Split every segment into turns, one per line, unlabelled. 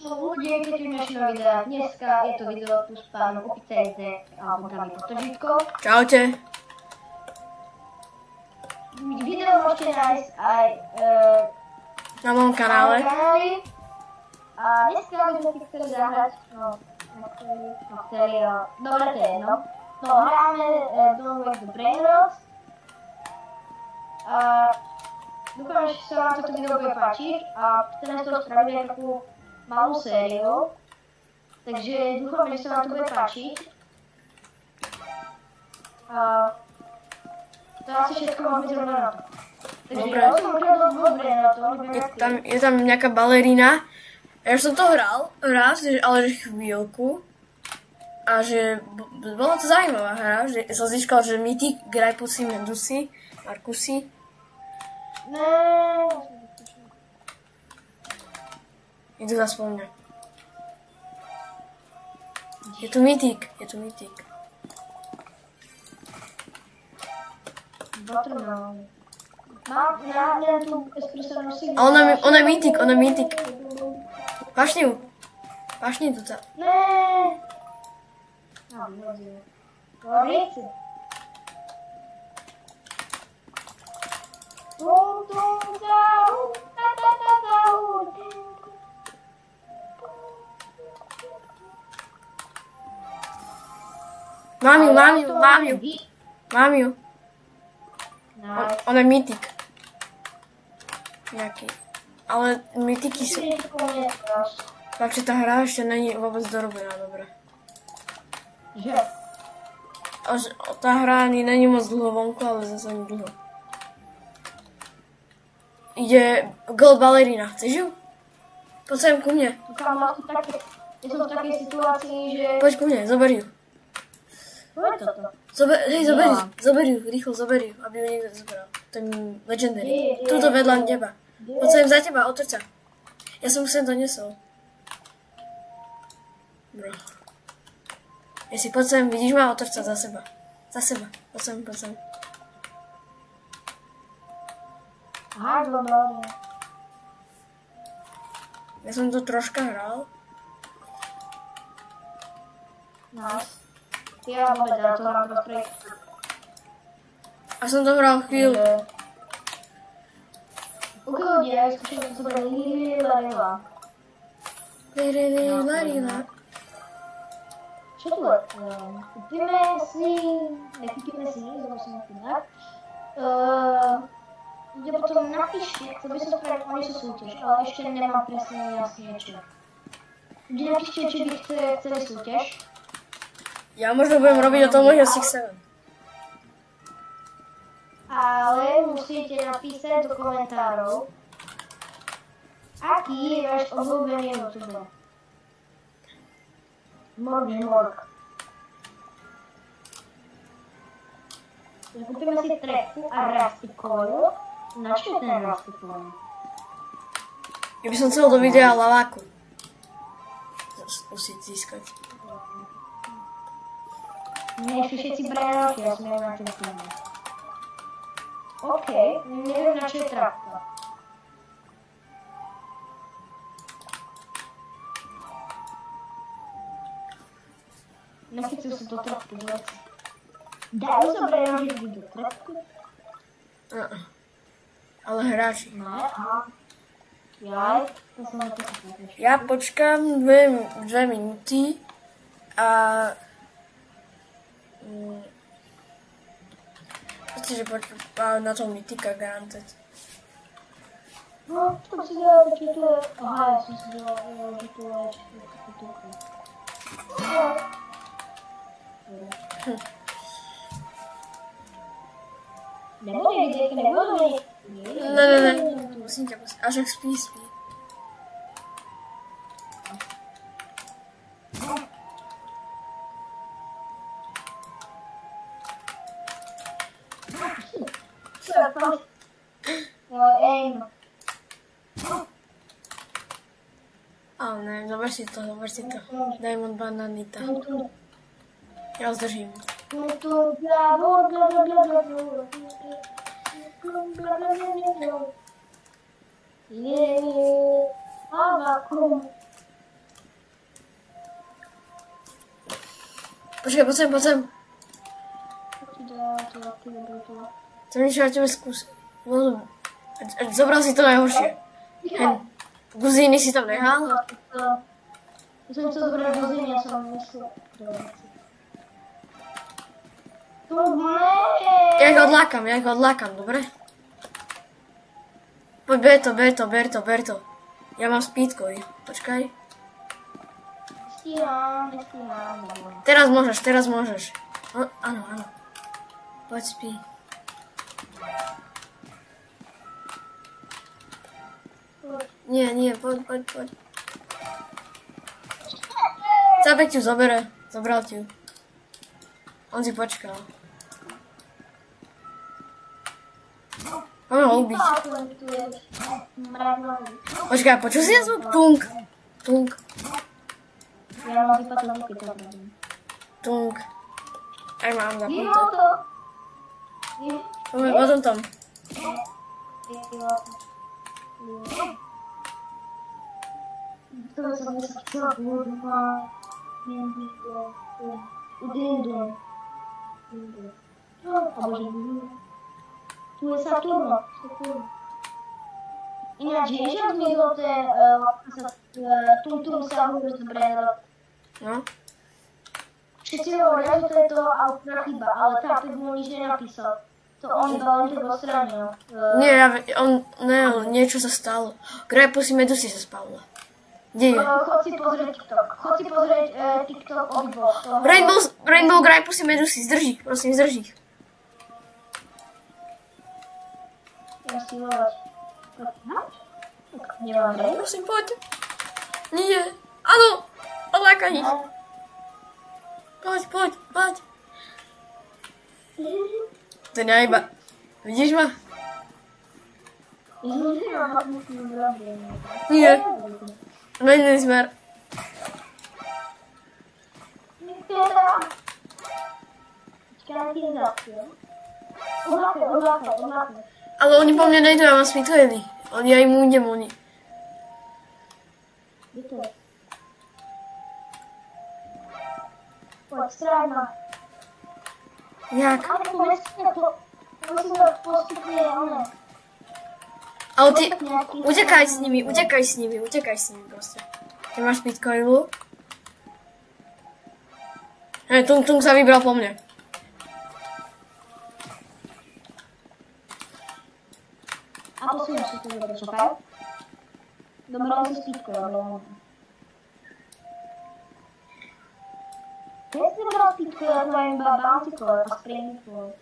Ľudia, keď už dnešného videa, dneska je to video tu s pánom Opice alebo tam je potržítko.
Čaute.
Video môžete nájsť aj
Na mojom kanále.
A dneska by sme si chceli zahrať, dobre to je jedno. No, hráme Don't Wake the Brainrots. Dúfam, že sa vám toto video bude páčiť a chceme z toho spraviť aj takú malú sériu. Takže dúfam, že sa vám to bude páčiť. To asi všetko mám byť zrovna na to. Takže ja som ukradol dvoch Brainrotov.
Je tam nejaká balerína. Ja už som to hral raz, ale že chvíľku. A že bolo to zaujímavá hra, že som získal, že Mythic, Grajpusy, Medusy, Markusy. Je to zase po mňa. Je tu Mythic, je tu Mythic. A ona je Mythic, ona je Mythic. Pašni ju. Pašni tu. Mám ju. Ona je Mythic. Nejaký. Ale Mythicy sú... Takže tá hra ešte není vôbec dorobená dobre.
Že?
Tá hra ani není moc dlho vonku, ale zase ani dlho. Ide Gold Ballerina, chceš ju? Poď sem ku mne.
Ja som v takej situácii, že...
Poď ku mne, zober ju.
Poď toto.
Zober ju, rýchlo zober ju, aby ju niekto zobral. To je legendary. Tuto vedľa teba. Poď sem za teba, otoč sa. Ja som sem donesol. Bro. Jestli poď sem, vidíš ma, otoč sa za seba. Za seba, poď sem.
Aha, dobre.
Ja som to troška hral.
Nice. Ja vôbec, ja to hrám rozprejť.
A som to hral chvíľu.
Ukľud je, skúšam to zobrať Larila. Čo tu je? Kúpime si, zobral som nejaký inak. Kde potom napíšte, chcel by som spraviť niečo súťaž, ale ešte nemám presne jasne čo. Kde napíšte, či by chceli súťaž.
Ja možno budem robiť o tom možno 6-7.
Ale musíte napísať do komentárov, aký je váš obľúbený youtuber. Mork. Kúpime si trepku a Rusty Coil. Na čo je ten Rusty Coil?
Ja by som chcel do videa laváku skúsiť získať.
Nie, všetci Brainroty, ja som na ten film. OK, neviem na čo je trapka. Nechytil som to trapku vôbec. Dajú sa Brainroty do trapku?
Ale hráči.
Ne, aha. Jaj, to som na to sa.
Ja počkám 2 minúty a... Myslím, že počkám na tom Mythika garanted.
No, to si dala, čo tu je. Aha, ja som si dala, že tu je tuku. Nebude vidieť, nebude.
Ne, musím ťa pustiť. Až ak spí. Ne, zober si to. Diamond Bananita. Ja zdržím. Počkej, poď sem. To niečo na tebe skúsi. Zobral si to najhoršie. Hen, guzíny si tam nehal?
Ja som chcel zobrať guzíny, ja som myslel. Tu
Ja ich odlákam, dobre? Poď, ber to. Ja mám speedkoj, počkaj.
Nestíham.
Teraz môžeš. Áno. Poď spí. Nie, poď. Zábek ti ju zobral ti ju. On si počkal. Máme ho ubiť. Počkaj, počul si zvuk? Tunk.
Ja mám vypadlo zvuky, to pravdím.
Tunk. Aj mám zapnuté.
Vyhol to.
Poďme potom tam.
To som chcela budovať. Udindum. A bože, tu je Saturno. Ináč, vieš, jak zmizol ten Tum sa vôbec dobre.
No.
Všetci hovoria, že to je toho autora chyba, ale tápek mu nič nenapísal. To on iba len tak odstránil.
Niečo sa stalo. Grajpusy Medusy sa spavila. Kde je?
Chod si pozrieť TikTok obidvoch.
Rainbow Grajpusy Medusy, zdrží, prosím, zdrží.
Ja si volať. Nemám rejn?
Prosím, poď. Nie. Áno, odlákaj ich. Poď. To je iba. Vidíš ma? Nie. Menej smer.
Odlákaj.
Ale oni po mne nejdu, ja mám smitlený. Ja im ujdem, oni.
Poď, strána.
Jak?
Ale to musíme postupne, ale...
Ale ty, utekaj s nimi proste. Ty máš speedcoilu? Hej, Tung sa vybral po mne.
A posuniem si to dobre, čakaj. Dobre, on si speedcoil, Ja si bral speedcoil, ja to majem iba bounty coil a spraying coil.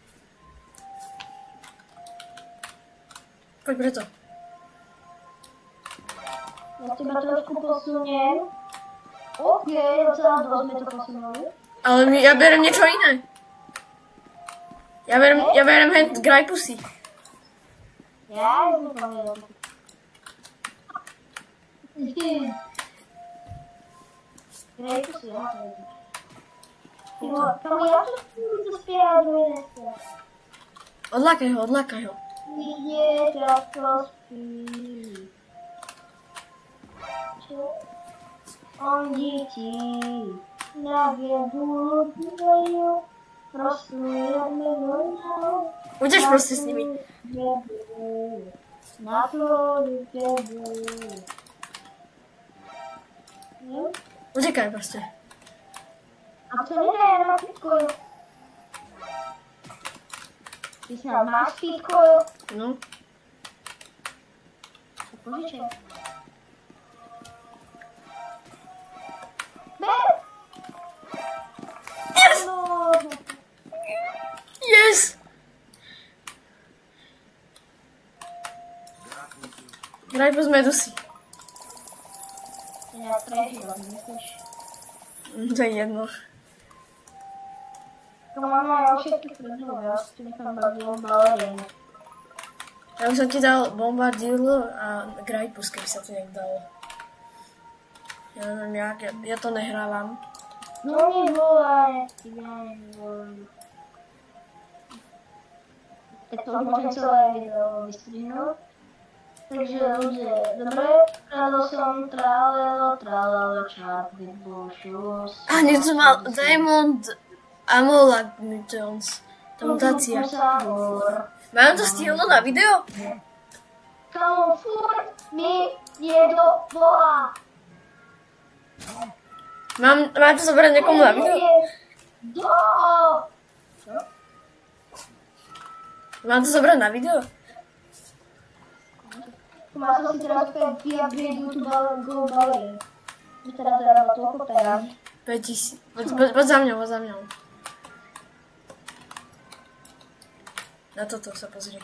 Poď preto.
Ja teba trošku posuniem. OK, docela dosť sme to posunuli.
Ale ja berem niečo iné. Ja berem hand Grajpusy.
Ja som to nevedel. Grajpusy, ja to vedem. Kamu ja to spievať, že mi nespievať.
Odlákaj ho.
Je často spí. On děti na vědu bývají, prostujeme vojnou.
Ujdeš prostě s nimi.
Na plody těbu.
Utekaj prostě.
A co nedá na speedcoil? Ty snad máš speedcoil?
No.
Požičej.
Yes! Grajpus Medusy.
Ja prežívam, myslíš?
To je jedno.
To máme aj všetkých prežívam, ja si tu nechám bavilo balerínu.
Ja už som ti dal bombardíru a Grajpus, keby sa to nejak dalo. Ja neviem jak, ja to nehrávam.
No nevolaj, ja nevolám. Tak to už môžem celé video vystrihnúť. Takže ľudia, dobre, som tralelo, čarný bušus.
A nie som mal Diamond Amolagmitons. Tá mutácia. Mám to stihlo na video?
Kamo furt mi niekto volá.
Mám to zobrať niekomu na video? Mám to zobrať na video?
Mal som si teraz opäť vyupgradeujú tú ballerinu. My teraz zarába toľko teraz.
5000. Poď za mňou. Na toto sa pozri.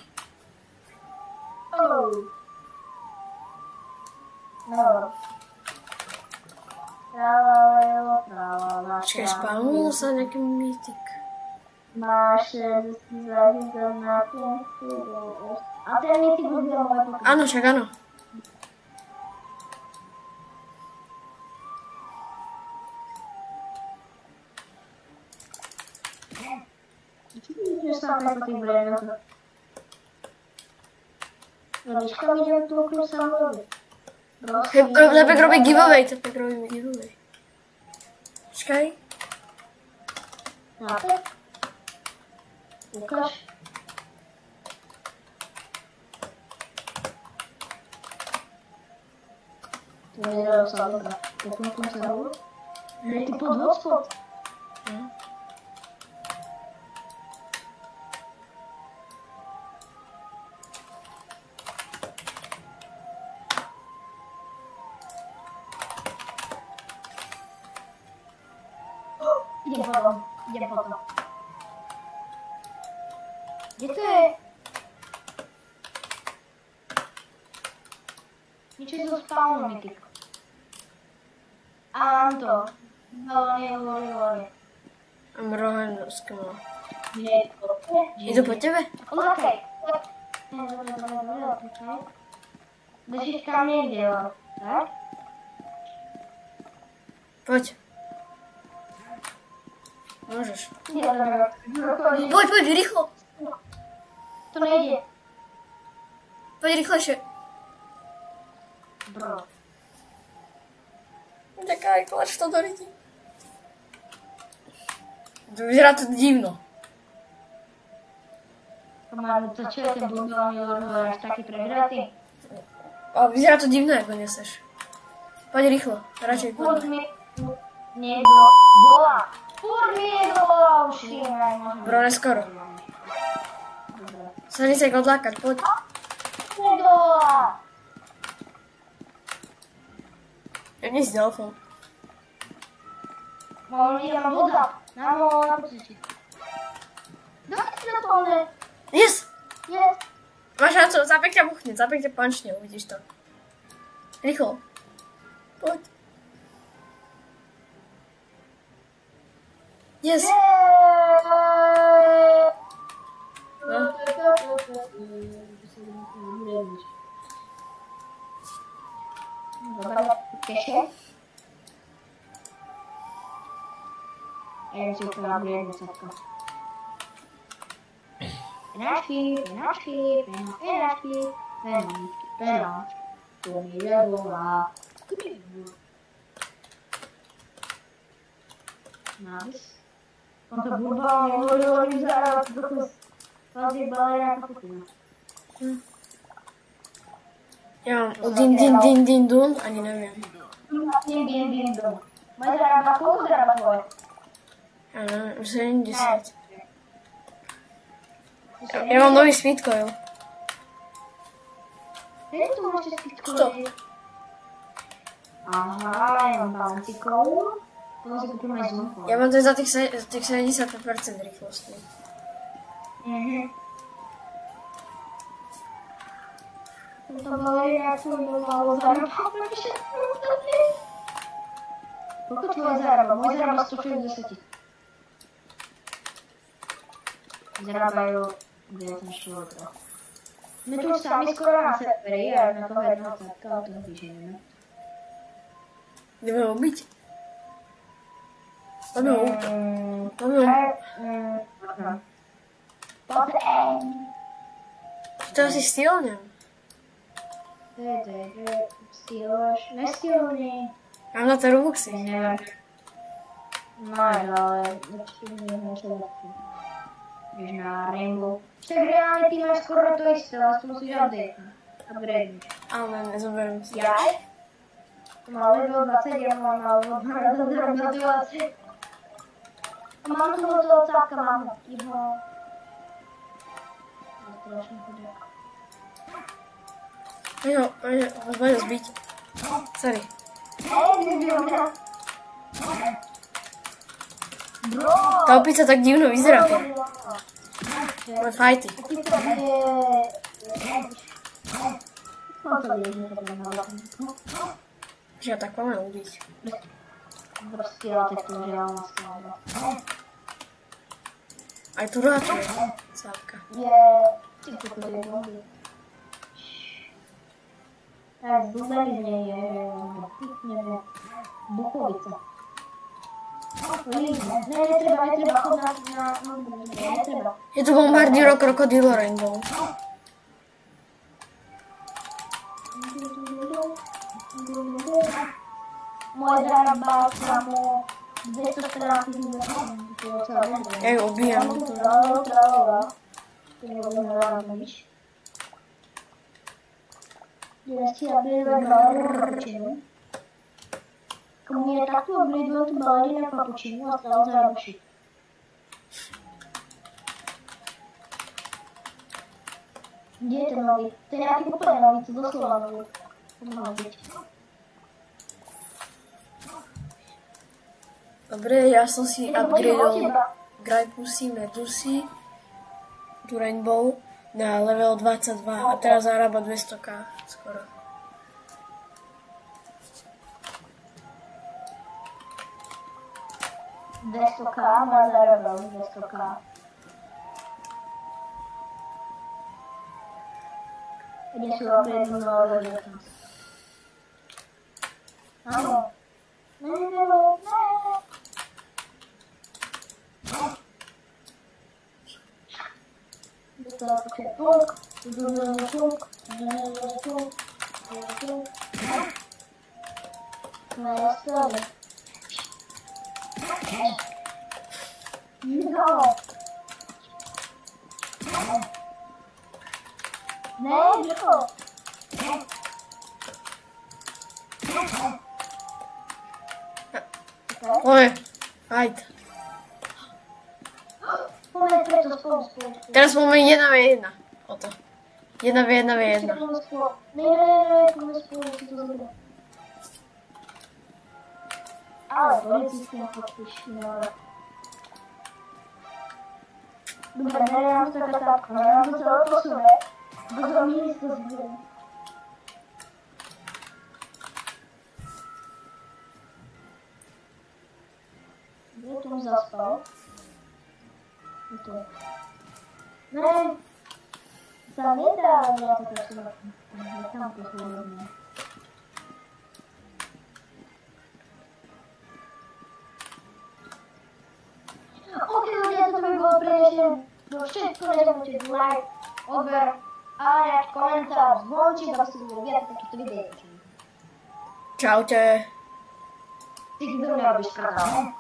No. Tralala.
Počkaj, spavnul sa nejaký mytik.
Máš zařízen na pěnky. A ten mytik bude môj pokoj.
Áno, však áno.
Že sa tak po tých brejnoch. Robička mi idem tu okolo samorovy.
Zapek robí giveaway. Počkaj.
Napek? Ukáž. To je nedajú sa dobrá. Pokútim sa hovor. Ty pod hotspot. Idem potom. Kde to je? Niečo je zo spawnu, mytik. Anto. Volne.
Mám rohen sklo.
Nie,
Idú po tebe?
Odlákaj. Dobre. Držíš tam niekde, tak?
Poď. Môžeš.
Nie,
Poď, rýchlo.
to nejde.
Poď rýchlejšie.
Bro.
Čakaj, klač to do ryti. Vyzerá to divno.
Mám to čo je ten blúdovný lord, až taký prehratý.
Ale vyzerá to divno, ako neseš. Poď rýchlo, radšej
Furt
poď.
mi niekto volá. Už
Bro, neskoro. Snaží sa ich odlákať, poď.
Niekto volá.
Ja nie si delfón.
Mám voda. Na pocite. Daj si na to, ne?
Yes!
Yes.
Máš šancu, zapek ťa buchne, zapek ťa pančne, uvidíš to. Rýchlo. Poď. Yes. No.
Dobra, keše. Ja si upravím jednu sadka. Penáčky. To mi nevolá. Nice. On to burba hovoril, že vyzerá trochu kvázi balerina kaputina.
Ja mám din dun, ani neviem.
Din. Moje zarába, koľko zarába tvoje?
Ja neviem, 70. Ja mám nový speed coil.
Kde tu máš speed coil?
Čo?
Aha, ja mám bounty coil. To si kúpim aj zoom coil.
Ja mám to za tých 75% rýchlosti.
To balerina, čo mi malo zarába, pretože koľko tvoje zarába? Môj zarába 160. Zarábajú 19 My tu už sami skoro na serveri a na toho jedného cátka, ale to nepíšeme.
Ideme ho ubiť? Poďme ho ubiť. To asi stílňam.
To je. Skilluješ, neskilluješ.
Mám na to Robuxy.
Neviem. Máš, ale určite niečo lepšie. Ideš na Rainbow. Tak reálne ty máš skoro to isté, ale to musíš upgradenúť.
Ale nezoberiem si.
Jaj? To má level 20, ja mám level 20. A mám tu od toho cápka, mám jeho... Strašný chudák.
Poď ho zbiť. Sorry. Tá opica tak divno vyzerá. Môj fajty. Že ja tak máme ubiť. Aj tu ráčuje sápka.
Tak, zblúbený z nej je, neviem, Bukovica. Netreba, chod na netreba.
Je tu Bombardiro Krokodilo Rainbow.
Moja drahá bábka mu 214
Ja ju ubijam.
Если обливаю ко мне так обливают балерина капучино, осталось зарабощить. Где это новый? Ты не купил новый, ты дословно новый. Помогите.
Dobre, ja som si upgradeol Grajpusy, Medusy, tu Rainbow na level 22 a teraz zarába 200k skoro.
Má zarábal 200k. Kde sú upgrade na level 19? Áno. Ne.
Oj, ajde. Teraz máme 1v1. O to. 1v1v1.
Ale policii si nepodpíš, Dobre, nerám sa katápka, nerám sa celé posúve. Pozor, mi to zbudem. Kde tu zaspal? Je to. Ne, sa nedá, ja to posúvam. Tam posúvam. Ok, ľudia, toto by bolo prejšie. Do všetko nezabudnite like, odber a nejaký komentár, zvončík, aby ste videli viac takýchto videí.
Čaute.
Ty kto mňa robíš prdel, ne?